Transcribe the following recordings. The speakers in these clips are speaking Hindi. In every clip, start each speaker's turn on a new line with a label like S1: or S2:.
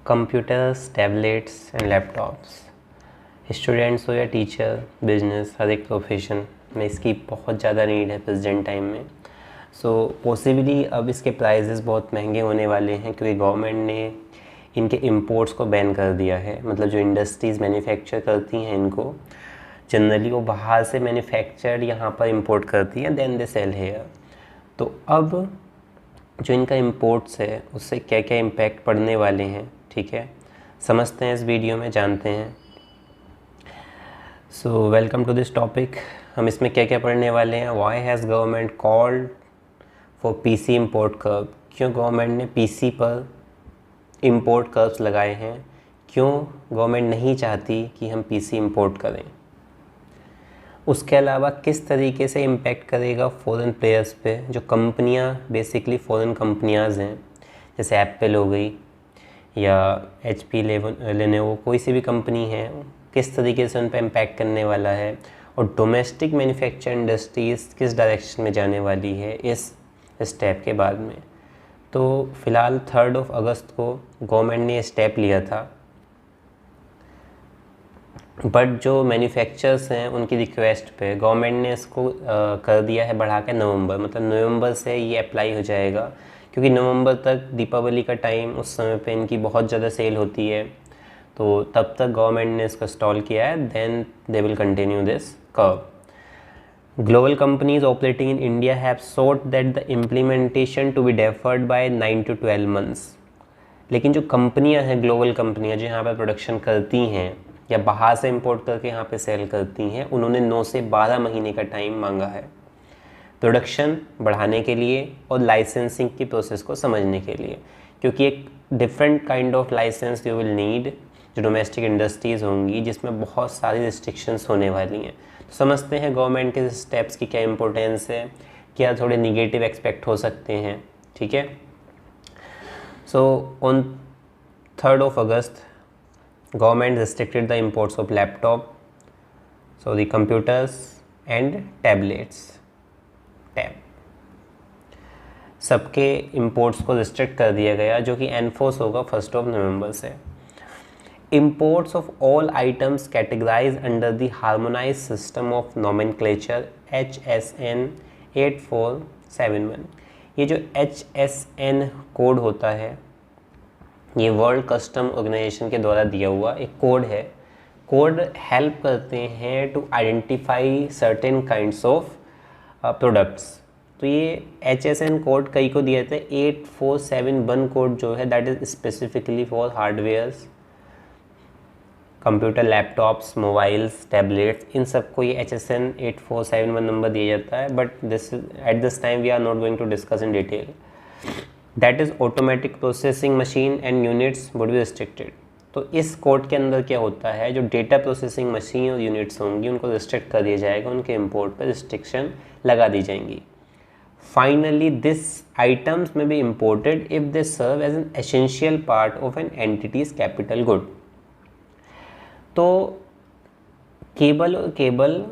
S1: Computers, tablets and laptops, students हो या टीचर, बिजनेस, हर एक प्रोफेशन में इसकी बहुत ज़्यादा नीड है प्रेजेंट टाइम में। पॉसिबली अब इसके प्राइजेस बहुत महंगे होने वाले हैं क्योंकि गवर्नमेंट ने इनके इंपोर्ट्स को बैन कर दिया है। मतलब जो इंडस्ट्रीज़ मैन्युफैक्चर करती हैं इनको, जनरली वो बाहर से मैन्युफैक्चर यहाँ पर इंपोर्ट करती हैं, देन दे सेल हेयर। तो अब जो इनका इंपोर्ट्स है उससे क्या क्या इम्पैक्ट पड़ने वाले हैं, ठीक है, समझते हैं इस वीडियो में, जानते हैं। So welcome to this topic. हम इसमें क्या क्या पढ़ने वाले हैं। Why has government called for PC import curb, क्यों गवर्नमेंट ने पीसी पर इंपोर्ट कर्व्स लगाए हैं, क्यों गवर्नमेंट नहीं चाहती कि हम पीसी इंपोर्ट करें। उसके अलावा किस तरीके से इम्पैक्ट करेगा फॉरेन प्लेयर्स पे, जो कंपनियां बेसिकली फॉरेन कंपनियां हैं, जैसे एप्पल हो गई या HP, लेनोवो, कोई सी भी कंपनी है, किस तरीके से उन पर इम्पैक्ट करने वाला है। और डोमेस्टिक मैन्युफैक्चर इंडस्ट्रीज़ किस डायरेक्शन में जाने वाली है इस स्टेप के बाद में। तो फ़िलहाल 3 अगस्त को गवर्नमेंट ने स्टेप लिया था, बट जो मैन्युफैक्चरर्स हैं उनकी रिक्वेस्ट पे गवर्नमेंट ने इसको कर दिया है बढ़ा के नवंबर, मतलब नवंबर से ये अप्लाई हो जाएगा, क्योंकि नवंबर तक दीपावली का टाइम, उस समय पे इनकी बहुत ज़्यादा सेल होती है। तो तब तक गवर्नमेंट ने इसको स्टॉल किया है, then they will continue this curb. Global companies operating in India have sought that the implementation to be deferred by 9 to 12 months। लेकिन जो कंपनियां हैं, ग्लोबल कंपनियां जो यहाँ पर प्रोडक्शन करती हैं या बाहर से इंपोर्ट करके यहाँ पे सेल करती हैं, उन्होंने 9 से 12 महीने का टाइम मांगा है प्रोडक्शन बढ़ाने के लिए और लाइसेंसिंग की प्रोसेस को समझने के लिए, क्योंकि एक different kind of license you will need जो डोमेस्टिक इंडस्ट्रीज़ होंगी, जिसमें बहुत सारी रिस्ट्रिक्शंस होने वाली हैं। तो समझते हैं गवर्नमेंट के स्टेप्स की क्या इंपॉर्टेंस है, क्या थोड़े निगेटिव एक्सपेक्ट हो सकते हैं, ठीक है। So on 3 August government restricted the imports of laptop, so the computers and tablets, सबके इंपोर्ट्स को रिस्ट्रिक्ट कर दिया गया, जो कि एनफोर्स होगा 1 नवंबर से। Imports of all items categorize under the harmonize system of nomenclature HSN 8471। ये जो HSN कोड होता है, ये वर्ल्ड कस्टम ऑर्गेनाइजेशन के द्वारा दिया हुआ एक कोड है। कोड हेल्प करते हैं to identify certain kinds of products. तो ये HSN कोड कई को दिए थे। 8471 कोड जो है that is specifically for hardwares, computer, laptops, mobiles, tablets, इन सबको ये HSN 8471 नंबर दिया जाता है। But this at this time we are not going to discuss in detail. That is automatic processing machine and units would be restricted. तो इस कोड के अंदर क्या होता है, जो डेटा प्रोसेसिंग मशीन और यूनिट्स होंगी उनको रिस्ट्रिक्ट कर दिया जाएगा, उनके इंपोर्ट पर रिस्ट्रिक्शन लगा दी जाएंगी। फाइनली दिस आइटम्स में be imported if they serve as an essential part of an entities capital good. तो केबल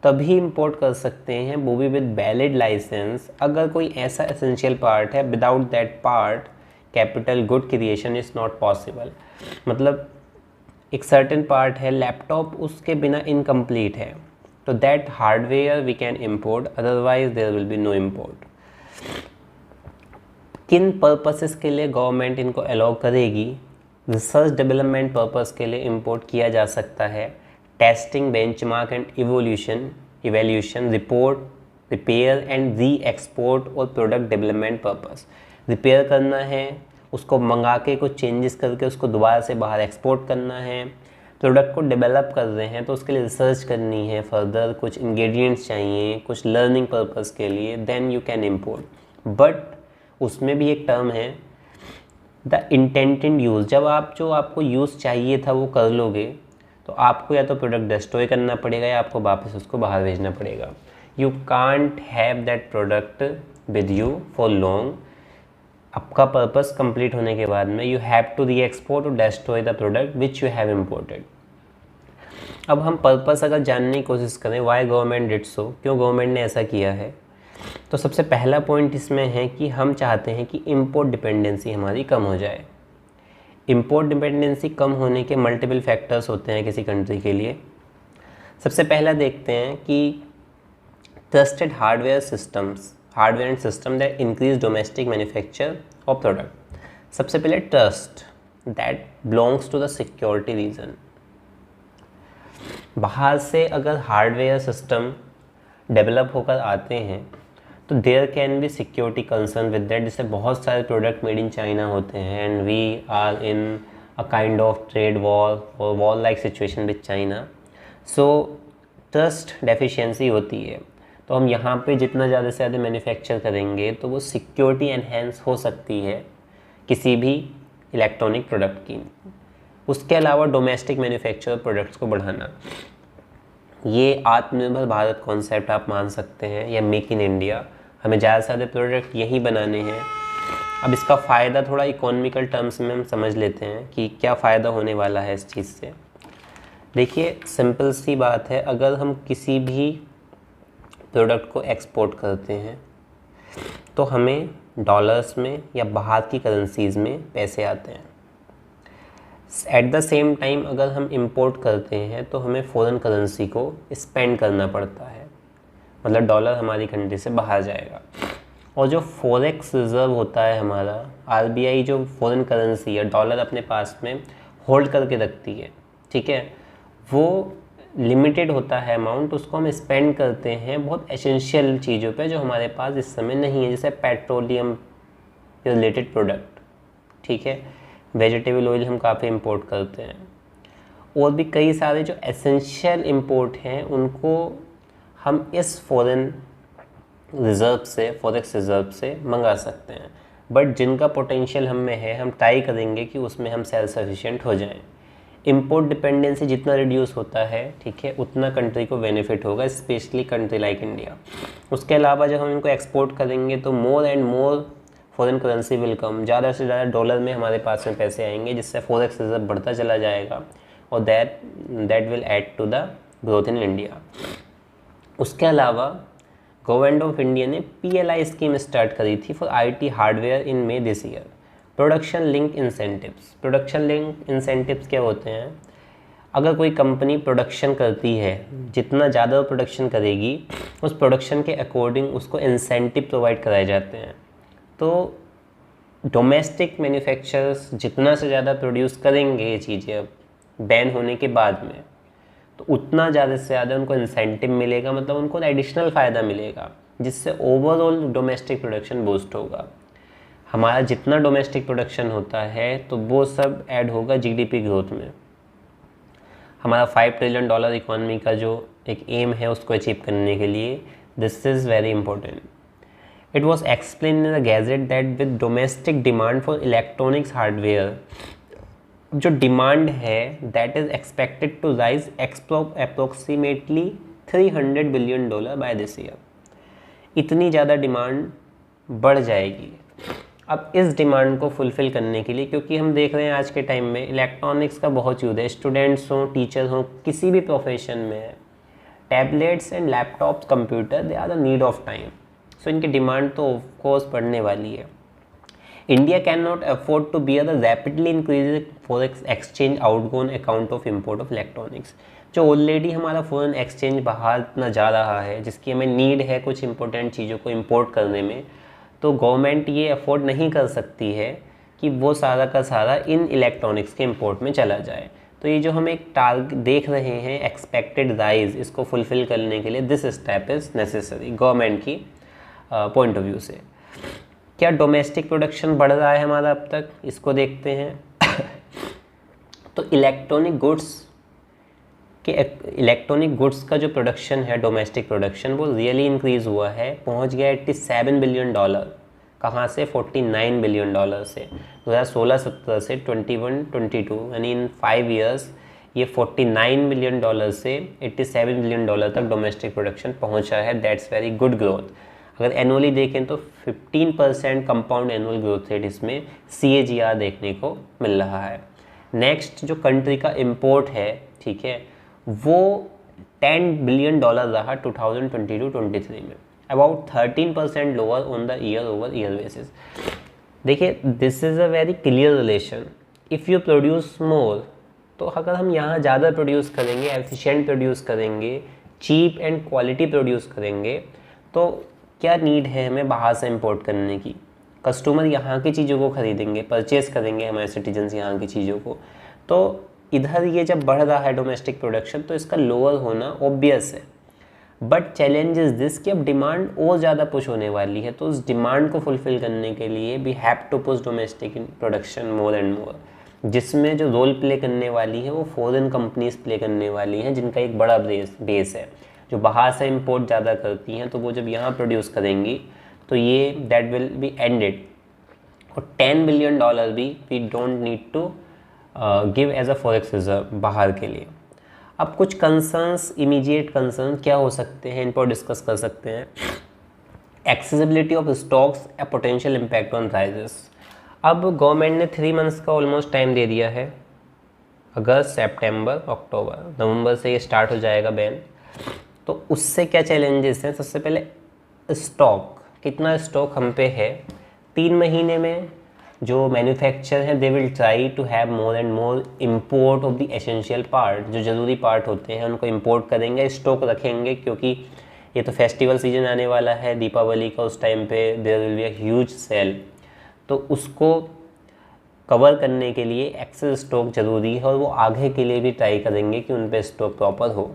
S1: तभी इंपोर्ट कर सकते हैं, वो भी विद वैलिड लाइसेंस, अगर कोई ऐसा एसेंशियल पार्ट है। Without that part capital good creation is not possible. मतलब एक सर्टेन पार्ट है, लैपटॉप उसके बिना इनकम्प्लीट है, तो that hardware we can import, otherwise there will be no import. किन पर्पसेस के लिए गवर्नमेंट इनको अलाउ करेगी? रिसर्च डेवलपमेंट पर्पस के लिए इम्पोर्ट किया जा सकता है। Testing, benchmark and evaluation, report, repair and re export और प्रोडक्ट डेवलपमेंट पर्पस। रिपेयर करना है, उसको मंगा के कुछ चेंजेस करके उसको दोबारा से बाहर एक्सपोर्ट करना है। प्रोडक्ट को डेवलप कर रहे हैं तो उसके लिए रिसर्च करनी है, फर्दर कुछ इंग्रेडिएंट्स चाहिए, कुछ लर्निंग पर्पस के लिए, then you can import. But उसमें भी एक टर्म है, द इंटेंटेड यूज़। जब आप जो आपको यूज़ चाहिए था वो कर लोगे, तो आपको या तो प्रोडक्ट डिस्ट्रॉय करना पड़ेगा या आपको वापस उसको बाहर भेजना पड़ेगा। You can't have that product with you for long. आपका पर्पस कंप्लीट होने के बाद में you have to re export और destroy the product which you have imported. अब हम पर्पस अगर जानने की कोशिश करें, वाई गवर्नमेंट डिड सो, क्यों गवर्नमेंट ने ऐसा किया है, तो सबसे पहला पॉइंट इसमें है कि हम चाहते हैं कि इंपोर्ट डिपेंडेंसी हमारी कम हो जाए। इंपोर्ट डिपेंडेंसी कम होने के मल्टीपल फैक्टर्स होते हैं किसी कंट्री के लिए। सबसे पहला देखते हैं कि trusted hardware and system that increase domestic manufacture of product. सबसे पहले trust that belongs to the security reason. बाहर से अगर हार्डवेयर सिस्टम डेवलप होकर आते हैं तो there can be security concern with that, जिससे बहुत सारे प्रोडक्ट मेड इन चाइना होते हैं and we are in a kind of trade war और war like situation with China. So trust deficiency होती है, तो हम यहाँ पे जितना ज़्यादा से ज़्यादा मैन्युफैक्चर करेंगे तो वो सिक्योरिटी एनहेंस हो सकती है किसी भी इलेक्ट्रॉनिक प्रोडक्ट की। उसके अलावा डोमेस्टिक मैन्युफैक्चर प्रोडक्ट्स को बढ़ाना, ये आत्मनिर्भर भारत कॉन्सेप्ट आप मान सकते हैं, या मेक इन इंडिया। हमें ज़्यादा से ज़्यादा प्रोडक्ट यही बनाने हैं। अब इसका फ़ायदा थोड़ा इकोनॉमिकल टर्म्स में हम समझ लेते हैं कि क्या फ़ायदा होने वाला है इस चीज़ से। देखिए सिंपल सी बात है, अगर हम किसी भी प्रोडक्ट को एक्सपोर्ट करते हैं तो हमें डॉलर्स में या बाहर की करेंसीज़ में पैसे आते हैं। एट द सेम टाइम अगर हम इंपोर्ट करते हैं तो हमें फ़ॉरेन करेंसी को स्पेंड करना पड़ता है, मतलब डॉलर हमारी कंट्री से बाहर जाएगा। और जो फॉरेक्स रिज़र्व होता है हमारा, आरबीआई जो फॉरेन करेंसी या डॉलर अपने पास में होल्ड करके रखती है, ठीक है, वो लिमिटेड होता है अमाउंट, उसको हम स्पेंड करते हैं बहुत एसेंशियल चीज़ों पे जो हमारे पास इस समय नहीं है, जैसे पेट्रोलियम रिलेटेड प्रोडक्ट, ठीक है, वेजिटेबल ऑयल हम काफ़ी इंपोर्ट करते हैं, और भी कई सारे जो एसेंशियल इंपोर्ट हैं उनको हम इस फॉरेन रिज़र्व से, फॉरेक्स रिज़र्व से मंगा सकते हैं। बट जिनका पोटेंशियल हम में है, हम ट्राई करेंगे कि उसमें हम सेल्फ सफिशिएंट हो जाएं। इंपोर्ट डिपेंडेंसी जितना रिड्यूस होता है, ठीक है, उतना कंट्री को बेनिफिट होगा, स्पेशली कंट्री लाइक इंडिया। उसके अलावा जब हम इनको एक्सपोर्ट करेंगे तो मोर and more foreign currency will come, ज़्यादा से ज़्यादा डॉलर में हमारे पास में पैसे आएंगे, जिससे फॉरेक्स रिजर्व बढ़ता चला जाएगा और that will add to the growth in India. उसके अलावा गवर्नमेंट ऑफ इंडिया ने PLI स्कीम स्टार्ट करी थी for IT hardware in May this year. Production link incentives. Production link incentives क्या होते हैं? अगर कोई कंपनी प्रोडक्शन करती है, जितना ज़्यादा प्रोडक्शन करेगी उस प्रोडक्शन के अकॉर्डिंग उसको इंसेंटिव प्रोवाइड कराए जाते हैं। तो डोमेस्टिक मैन्युफैक्चरर्स जितना से ज़्यादा प्रोड्यूस करेंगे ये चीज़ें अब बैन होने के बाद में, तो उतना ज़्यादा से ज़्यादा उनको इंसेंटिव मिलेगा, मतलब उनको एडिशनल फ़ायदा मिलेगा, जिससे ओवरऑल डोमेस्टिक प्रोडक्शन बूस्ट होगा। हमारा जितना डोमेस्टिक प्रोडक्शन होता है तो वो सब ऐड होगा GDP ग्रोथ में। हमारा $5 ट्रिलियन इकोनॉमी का जो एक एम है उसको अचीव करने के लिए this is very important. It was explained in the Gazette that with domestic demand for electronics hardware, जो डिमांड है that is expected to rise approximately $300 billion by this year। इतनी ज़्यादा डिमांड बढ़ जाएगी। अब इस डिमांड को फुलफ़िल करने के लिए, क्योंकि हम देख रहे हैं आज के टाइम में इलेक्ट्रॉनिक्स का बहुत यूज़ है, स्टूडेंट्स हों, टीचर हों, किसी भी प्रोफेशन में tablets and laptops, computer, they are the need of time. So इनकी डिमांड तो ऑफ कोर्स बढ़ने वाली है। India can not afford to be the rapidly increasing forex exchange outgone account of import of electronics. जो ऑलरेडी हमारा फॉरेन एक्सचेंज बाहर इतना जा रहा है, जिसकी हमें नीड है कुछ इंपॉर्टेंट चीज़ों को इम्पोर्ट करने में, तो गवर्नमेंट ये अफोर्ड नहीं कर सकती है कि वो सारा का सारा इन इलेक्ट्रॉनिक्स के इम्पोर्ट में चला जाए। तो ये जो हम एक टारगेट देख रहे हैं एक्सपेक्टेड राइज, इसको फुलफ़िल करने के लिए this step is necessary government की पॉइंट ऑफ व्यू से। क्या डोमेस्टिक प्रोडक्शन बढ़ रहा है हमारा अब तक, इसको देखते हैं। तो इलेक्ट्रॉनिक गुड्स का जो प्रोडक्शन है, डोमेस्टिक प्रोडक्शन, वो रियली इंक्रीज़ हुआ है, पहुंच गया $87 बिलियन। कहाँ से? $49 बिलियन से। 2016-17 से 21-22 यानी इन 5 ईयर्स ये $49 बिलियन से $87 बिलियन तक डोमेस्टिक प्रोडक्शन पहुंचा है। That's very good growth. अगर एनुअली देखें तो 15% कंपाउंड एनुअल ग्रोथ रेट इसमें CAGR देखने को मिल रहा है। नेक्स्ट जो कंट्री का इंपोर्ट है, ठीक है, वो $10 बिलियन रहा 2022-23 में, about 13% lower on the year over year basis. देखिए this is a very clear relation if you produce more, तो अगर हम यहाँ ज़्यादा प्रोड्यूस करेंगे, एफिशिएंट प्रोड्यूस करेंगे, चीप एंड क्वालिटी प्रोड्यूस करेंगे, तो क्या नीड है हमें बाहर से इंपोर्ट करने की। कस्टमर यहाँ की चीज़ों को ख़रीदेंगे, परचेस करेंगे हमारे सिटीजन्स यहाँ की चीज़ों को। तो इधर ये जब बढ़ रहा है डोमेस्टिक प्रोडक्शन, तो इसका लोअर होना ऑब्वियस है। बट चैलेंज इज़ दिस कि अब डिमांड और ज़्यादा पुश होने वाली है, तो उस डिमांड को फुलफ़िल करने के लिए we have to push domestic production more and more, जिसमें जो रोल प्ले करने वाली है वो फॉरेन कंपनीज प्ले करने वाली हैं, जिनका एक बड़ा बेस है, जो बाहर से इंपोर्ट ज़्यादा करती हैं। तो वो जब यहाँ प्रोड्यूस करेंगी तो ये दैट विल बी एंडेड। और $10 बिलियन भी we don't need to give as a forex reserve बाहर के लिए। अब कुछ कंसर्न्स, इमीडिएट कंसर्न क्या हो सकते हैं, इन पर डिस्कस कर सकते हैं। Accessibility of stocks, a potential impact on prices. अब गवर्नमेंट ने 3 मंथ्स का ऑलमोस्ट टाइम दे दिया है, अगस्त, सितंबर, अक्टूबर, नवंबर से ये स्टार्ट हो जाएगा बैन। तो उससे क्या चैलेंजेस हैं? सबसे पहले स्टॉक, कितना स्टॉक हम पे है। 3 महीने में जो मैन्युफैक्चर हैं they will try to have more and more import of the essential part, जो ज़रूरी पार्ट होते हैं उनको इम्पोर्ट करेंगे, स्टॉक रखेंगे, क्योंकि ये तो फेस्टिवल सीजन आने वाला है दीपावली का, उस टाइम पे there will be a huge sale. तो उसको कवर करने के लिए एक्सेस स्टॉक ज़रूरी है, और वो आगे के लिए भी ट्राई करेंगे कि उन पे स्टॉक प्रॉपर हो।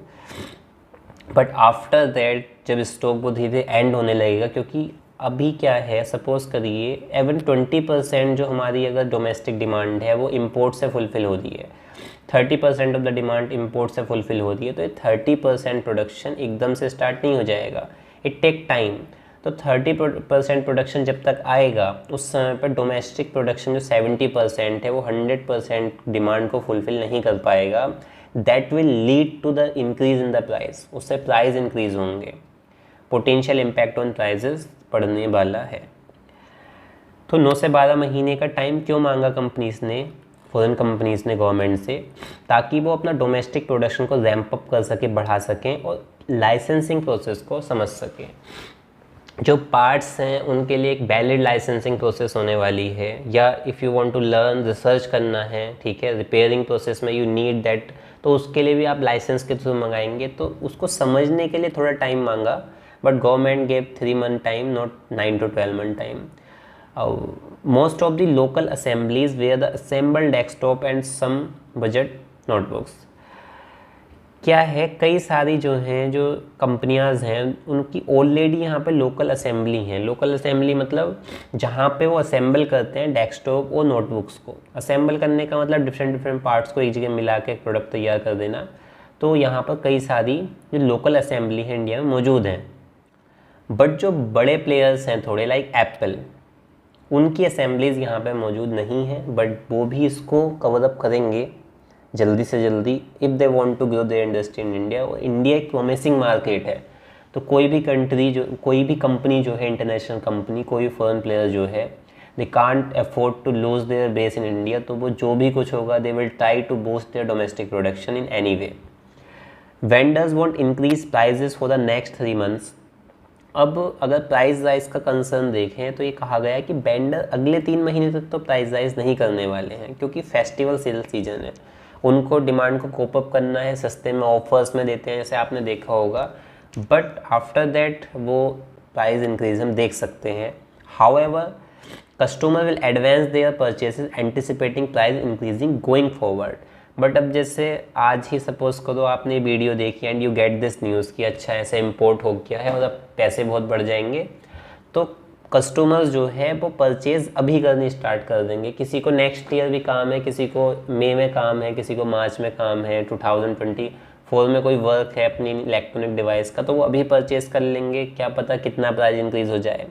S1: बट आफ्टर दैट जब स्टॉक वो धीरे धीरे एंड होने लगेगा, क्योंकि अभी क्या है, सपोज़ करिए एवन 20% जो हमारी अगर डोमेस्टिक डिमांड है वो इंपोर्ट से फुलफ़िल हो रही है, 30% ऑफ द डिमांड इंपोर्ट से फुलफ़िल हो रही है, तो ये 30% प्रोडक्शन एकदम से स्टार्ट नहीं हो जाएगा, इट टेक टाइम। तो 30% प्रोडक्शन जब तक आएगा, उस समय पर डोमेस्टिक प्रोडक्शन जो 70% है वो 100% डिमांड को फुलफ़िल नहीं कर पाएगा। That will lead to the increase in the price, उससे प्राइस इंक्रीज़ होंगे, पोटेंशियल इम्पैक्ट ऑन प्राइजेस पड़ने वाला है। तो 9 से 12 महीने का टाइम क्यों मांगा कंपनीज़ ने, फॉरेन कंपनीज़ ने गवर्नमेंट से, ताकि वो अपना डोमेस्टिक प्रोडक्शन को रैंप अप कर सके, बढ़ा सकें और लाइसेंसिंग प्रोसेस को समझ सकें। जो पार्ट्स हैं उनके लिए एक वैलिड लाइसेंसिंग प्रोसेस होने वाली है, या if you want to learn, research करना है, ठीक है, रिपेयरिंग प्रोसेस में यू नीड दैट, तो उसके लिए भी आप लाइसेंस के थ्रू मंगाएंगे। तो उसको समझने के लिए थोड़ा टाइम मांगा, but government gave 3 month time, not 9 to 12 month time. Most of the local assemblies where the assembled desktop and some budget notebooks. क्या है, कई सारी जो हैं, जो कंपनियां हैं, उनकी ऑलरेडी यहाँ पे लोकल असेंबली हैं। लोकल असेंबली मतलब जहाँ पे वो असेंबल करते हैं डेस्कटॉप और नोटबुक्स को। असेंबल करने का मतलब डिफरेंट पार्ट्स को एक जगह मिला के एक प्रोडक्ट तैयार कर देना। तो यहाँ पर कई सारी जो लोकल असेंबली है इंडिया में मौजूद हैं। बट जो बड़े प्लेयर्स हैं थोड़े, लाइक एप्पल, उनकी असेंबलीज़ यहाँ पे मौजूद नहीं है, बट वो भी इसको कवर अप करेंगे जल्दी से जल्दी if they want to grow their industry in India. और इंडिया एक प्रोमिसिंग मार्केट है, तो कोई भी कंट्री जो, कोई भी कंपनी जो है, इंटरनेशनल कंपनी, कोई फॉरेन प्लेयर जो है, they can't afford to lose their base in India. तो वो जो भी कुछ होगा, they will try to boost their domestic production in any way. Vendors want increase prices for the next 3 months। अब अगर प्राइस राइज का कंसर्न देखें तो ये कहा गया है कि वेंडर अगले 3 महीने तक तो प्राइस राइज नहीं करने वाले हैं, क्योंकि फेस्टिवल सेल सीजन है, उनको डिमांड को कोप अप करना है, सस्ते में ऑफर्स में देते हैं, जैसे आपने देखा होगा। बट आफ्टर दैट वो प्राइस इंक्रीज हम देख सकते हैं। However customer will advance their purchases anticipating price increasing going forward. But अब जैसे आज ही सपोज करो आपने वीडियो देखी and you get this news कि अच्छा ऐसे इंपोर्ट हो गया है और अब पैसे बहुत बढ़ जाएंगे, तो कस्टमर्स जो है वो परचेज़ अभी करनी स्टार्ट कर देंगे। किसी को नेक्स्ट ईयर भी काम है, किसी को मई में काम है, किसी को मार्च में काम है, 2024 में कोई वर्क है अपनी इलेक्ट्रॉनिक डिवाइस का, तो वो अभी परचेज़ कर लेंगे, क्या पता कितना प्राइस इंक्रीज़ हो जाए।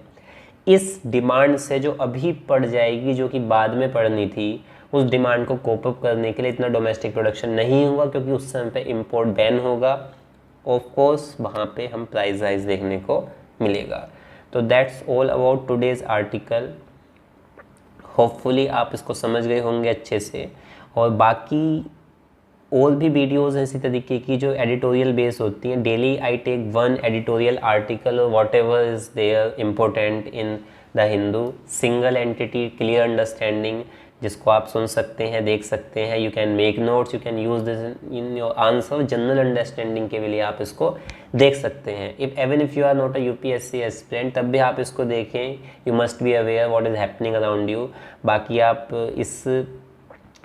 S1: इस डिमांड से जो अभी पड़ जाएगी, जो कि बाद में पड़नी थी, उस डिमांड को कोप अप करने के लिए इतना डोमेस्टिक प्रोडक्शन नहीं हुआ, क्योंकि उस समय पे इंपोर्ट बैन होगा। ऑफ कोर्स वहाँ पे हम प्राइस राइज देखने को मिलेगा। तो that's all about today's article. Hopefully आप इसको समझ गए होंगे अच्छे से। और बाकी और भी वीडियोज़ हैं इसी तरीके की जो एडिटोरियल बेस होती हैं। Daily I take one editorial article और whatever is there important in the Hindu, single entity clear understanding, जिसको आप सुन सकते हैं, देख सकते हैं। You can make notes, you can use this in your answer. General understanding के लिए आप इसको देख सकते हैं। If even if you are not a UPSC aspirant, तब भी आप इसको देखें। You must be aware what is happening around you. बाकी आप इस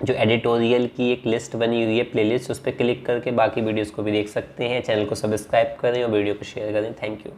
S1: जो एडिटोरियल की एक लिस्ट बनी हुई है, प्लेलिस्ट, उस पर क्लिक करके बाकी वीडियोस को भी देख सकते हैं। चैनल को सब्सक्राइब करें और वीडियो को शेयर करें। Thank you.